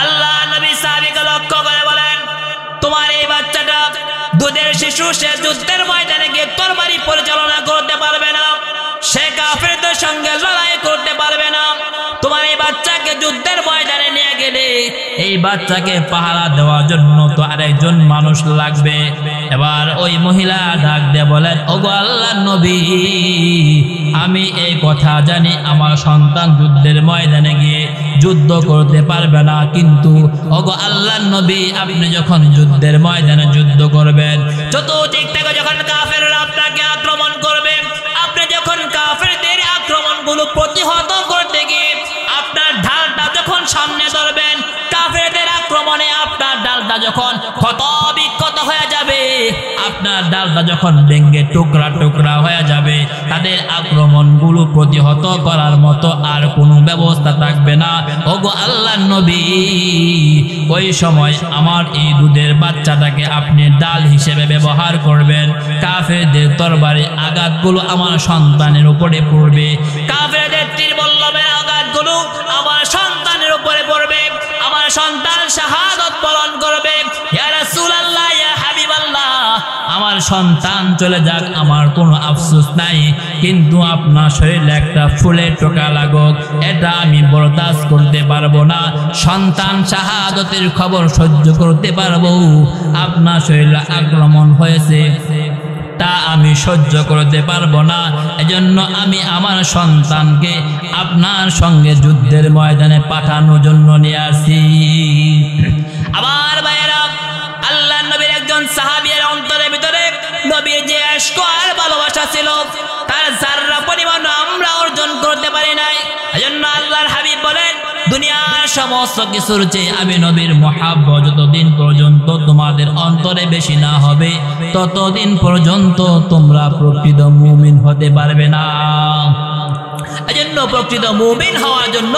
আল্লাহ নবী সাহাবীকে লক্ষ্য করে বলেন তোমার এই বাচ্চাটা দুধের শিশু, সে যুদ্ধের ময়দানে গিয়ে তরবারি পরিচালনা করতে পারবে না, সে কাফেরদের সঙ্গে লড়াই করতে পারবে না। তোমার এই বাচ্চাকে যুদ্ধের ময়দানে নিয়ে গেলে এই বাচ্চাকে পাহারা দেওয়ার জন্য তো আরেকজন মানুষ লাগবে। এবার ওই মহিলা ডাক দিয়ে বলেন ওগো আল্লাহর নবী আমি এই কথা জানি আমার সন্তান যুদ্ধের ময়দানে গিয়ে যুদ্ধ করতে পারবে না, কিন্তু ওগো আল্লাহর নবী আপনি যখন যুদ্ধের ময়দানে যুদ্ধ করবেন চতুর্দিক থেকে যখন কাফেররা আপনাকে আক্রমণ করবে, আপনি যখন কাফেরদের আক্রমণগুলো প্রতিহত করতে গিয়ে আপনার ঢালটা যখন সামনে ধরবেন, কাফেরদের আক্রমণে আপনার ডালটা যখন ক্ষত বিক্ষত হয়ে যাবে, আপনার ডালটা যখন ভেঙে টুকরা টুকরা হয়ে যাবে, তাদের আক্রমণগুলো প্রতিহত করার মতো আর কোনো ব্যবস্থা থাকবে না। ওগো আল্লাহর নবী ওই সময় আমার এই দুধের বাচ্চাটাকে আপনি ডাল হিসেবে ব্যবহার করবেন, কাফেরদের তরবারি আঘাতগুলো আমার সন্তানের উপরে পড়বে, কাফেরদের তীরবল্লভের আঘাতগুলো আমার সন্তানের উপরে পড়বে, আমার সন্তান শাহাদাত বরণ করবে। ইয়া রাসূলুল্লাহ ইয়া হাবিবাল্লাহ আমার সন্তান চলে যাক আমার কোনো আফসোস নাই, কিন্তু আপনার শরীরে একটা ফুলের টোকা লাগুক এটা আমি বরদাস্ত করতে পারবো না। সন্তান শাহাদাতের খবর সহ্য করতে পারবো, আপনার শরীরে আক্রমণ হয়েছে তা আমি সহ্য করতে পারবো না। এজন্য আমি আমার সন্তানকে আপনার সঙ্গে যুদ্ধের ময়দানে পাঠানোর জন্য নিয়ে আসি। আবার ভাইয়েরা আল্লাহর নবীর একজন সাহাবীর অন্তরের ভিতরে নবীর যে ইশক আর ভালোবাসা ছিল তার যারা পরিমাণ আমরা অর্জন করতে পারি নাই। এজন্য আল্লাহর হাবিব বলেন দুনিয়ার সমস্ত কিছুর চেয়ে আমি নবীর মহব্বত যতদিন পর্যন্ত তোমাদের অন্তরে বেশি না হবে ততদিন পর্যন্ত তোমরা প্রকৃত মুমিন হতে পারবে না। এজন্য প্রকৃত মুমিন হওয়ার জন্য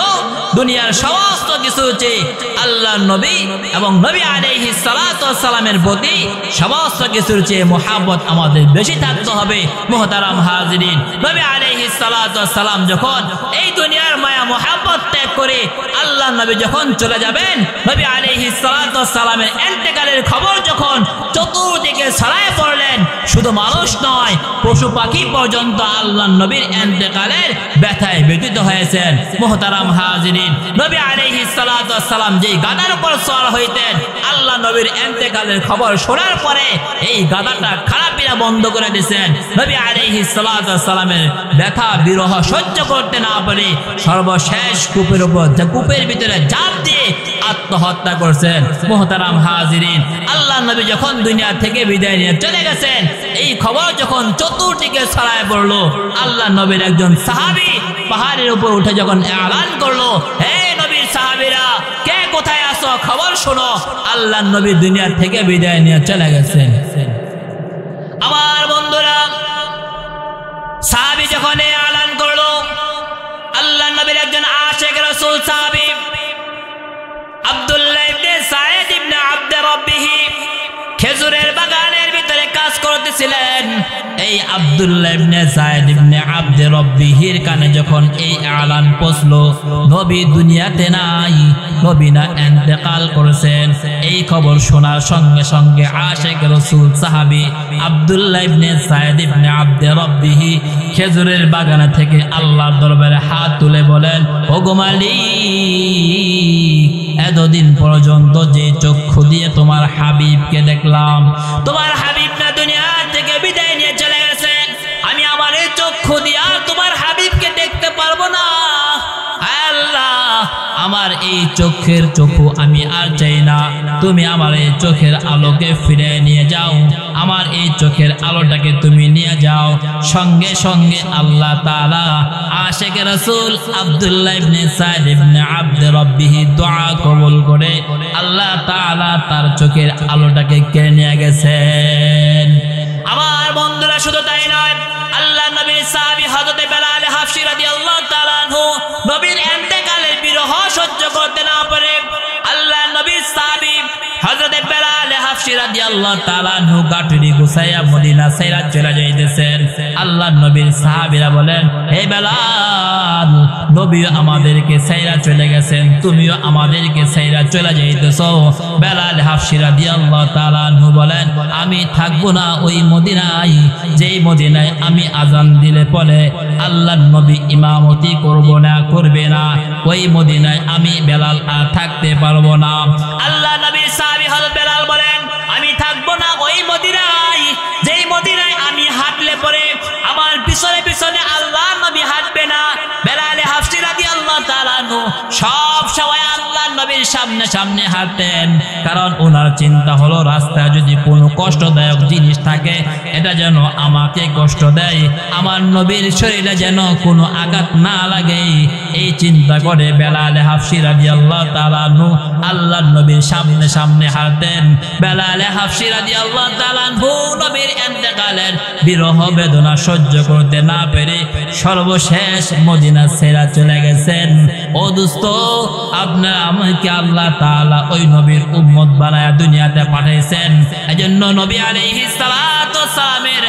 দুনিয়ার সমস্ত কিছু চেয়ে আল্লাহর নবী এবং নবী আলাইহিস সালাতু ওয়াস সালামের প্রতি সমস্ত কিছুর চেয়ে মহব্বত আমাদের বেশি থাকতে হবে। মুহতারাম হাজিরিন, নবী আলাইহিস সালাতু ওয়াস সালাম যখন এই দুনিয়ার মায়া মহব্বত ত্যাগ করে আল্লাহর নবী যখন চলে যাবেন, নবী আলাইহিস সালাতু ওয়াস সালামের ইন্তেকালের খবর যখন চতুর্দিকে ছড়ায় পড়লেন, শুধু মানুষ নয় পশু পাখি পর্যন্ত আল্লাহর নবীর ইন্তেকালের ব্যথায় ব্যথিত হয়েছেন। মুহতারাম হাজিরিন, নবী আলাইহিস সালাতু ওয়াস সালাম যেই গাধার উপর সওয়ার হইতেন, আল্লাহ নবীর ইন্তেকালের খবর শোনার পরে এই গাধাটা খারাপিরা বন্ধ করে দিয়েছেন। নবী আলাইহিস সালাতু ওয়াস সালামের ব্যথা বিরহ সহ্য করতে না পারে সর্বশেষ কূপের উপর কূপের ভিতরে ঝাঁপ দিয়ে আত্মহত্যা করছেন। মুহতারাম হাজিরিন, আল্লাহ নবী যখন দুনিয়া থেকে বিদায় নিয়ে চলে গেছেন, এই খবর যখন চতুর্দিকে ছড়ায় পড়লো, আল্লাহ নবীর একজন সাহাবী পাহাড়ের উপর উঠে যখন এলান করলো, হে নবীর সাহাবীরা কে কোথায় আছো খবর শোনো, আল্লাহ নবী দুনিয়া থেকে বিদায় নিয়ে চলে গেছেন। আমার বন্ধুরা, সাহাবী যখন এলান করলো, আল্লাহ নবীর একজন আশিক রাসূল সাহাবী আব্দুল্লাহ ইবনে সাঈদ ইবনে আব্দ রাব্বিহি খেজুরের বাগানের ভিতরে কাজ করতেছিলেন। এই আব্দুল্লাহ ইবনে সাঈদ ইবনে আব্দ রাব্বিহির কানে যখন এই এলান পৌঁছলো নবী দুনিয়াতে নাই, নবী না ইন্তেকাল করেছেন, এই খবর শোনার সঙ্গে সঙ্গে আশিক রাসূল সাহাবী আব্দুল্লাহ ইবনে সাঈদ ইবনে আব্দ রাব্বিহি খেজুরের বাগান থেকে আল্লাহর দরবারে হাত তুলে বলেন, ওগো মালিক এতদিন পর্যন্ত যে চক্ষু দিয়ে তোমার হাবিবকে দেখলাম, তোমার হাবিব না দুনিয়া থেকে বিদায় নিয়ে চলে গেছেন, আমি আমার এই চক্ষু দিয়ে তোমার হাবিবকে দেখতে পারবো না। আল্লাহ আমার এই চোখের চক্ষু আমি আর চাই না, তুমি আমার এই চোখের আলোকে ফিরে নিয়ে যাও, আমার এই চোখের আলোটাকে তুমি নিয়ে যাও। সঙ্গে সঙ্গে আল্লাহ তাআলা আশিক রাসূল আব্দুল্লাহ ইবনে সাঈদ ইবনে আব্দ রাব্বিহি দোয়া কবুল করে আল্লাহ তাআলা তার চোখের আলোটাকে কেড়ে নিয়ে গেছেন। আমার বন্ধুরা শুধু তাই নয়, আল্লাহ নবীর সাহাবী হযরত বেলাল হাফসী রাদিয়াল্লাহু তাআলা আনহু নবীর ইন্তেকালের বিরহ সহ্য করতে না পারে আল্লাহ নবীর সাহাবী হযরত বেলাল হাফসী রাদিয়াল্লাহু তাআলা আনহু গাটুরি গুছাইয়া মদিনা ছেড়ে চলে যাইতেছেন। আল্লাহ নবীর সাহাবীরা বলেন, হে বেলাল, নবী আমাদেরকে ছেড়ে চলে গেছেন, তুমিও আমাদেরকে ছেড়ে চলে যাইতেছো। বেলাল হাফসী রাদিয়াল্লাহু তাআলা আনহু বলেন, আমি থাকবো না ওই মদিনায়, যেই মদিনায় আমি আজান দিলে পরে আল্লাহর নবী ইমামতি করবে না, ওই মদিনায় আমি বেলাল আর থাকতে পারবো না। আল্লাহ নবীর সাহাবী হযরত বেলাল বলেন, আমি থাকবো না ওই মদিনায়, যেই মদিনায় আমি হাঁটলে পরে আমার পিছনে পিছনে আল্লাহ নবী হাঁটবে না। বেলাল হাফসী রাদিয়াল্লাহু তাআলা আনহু সব সময় আল্লাহ নবীর সামনে সামনে হাঁটতেন, কারণ ওনার চিন্তা হলো রাস্তায় যদি কোনো কষ্টদায়ক জিনিস থাকে এটা যেন আমাকে কষ্ট দেয়, আমার নবীর শরীরে যেন কোনো আঘাত না লাগে, এই চিন্তা করে বেলাল হাফসী রাদিয়াল্লাহু তাআলা আনহু আল্লাহ নবীর সামনে সামনে হাঁটতেন। বেলাল হাফসী রাদিয়াল্লাহু তাআলা আনহু নবীর ইন্তেকালের বিরহ বেদনা সহ্য করতে না পেরে সর্বশেষ মদিনা ছেড়ে চলে গেছেন। ও দোস্ত, আপনারা আমাকে আল্লাহ তাআলা ওই নবীর উম্মত বানায়া দুনিয়াতে পাঠাইছেন, এজন্য নবী আলাইহিস সালাতু ওয়াস সালামের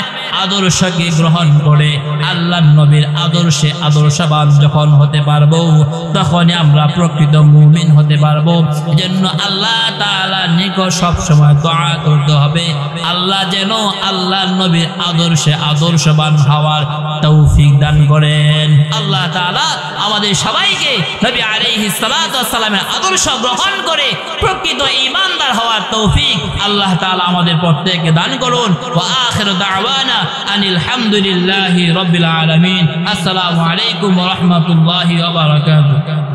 আদর্শকে গ্রহণ করে আল্লাহর নবীর আদর্শে আদর্শবান যখন হতে পারবো তখনই আমরা প্রকৃত মুমিন হতে পারবো। এজন্য আল্লাহ তাআলার নিকট সব সময় দোয়া করতে হবে, আল্লাহ যেন আল্লাহর নবীর আদর্শে আদর্শবান হওয়ার তৌফিক দান করেন। আল্লাহ তাআলা আমাদের সবাইকে নবী আলাইহিস সালাতু ওয়াস সালামের আদর্শ গ্রহণ করে প্রকৃত ঈমানদার হওয়ার তৌফিক আল্লাহ তাআলা আমাদের প্রত্যেককে দান করুন। ওয়া আখিরু দাওয়ানা আনিল হামদুলিল্লাহি রাব্বিল আলামিন। আসসালামু আলাইকুম ওয়া রাহমাতুল্লাহি ওয়া বারাকাতুহু।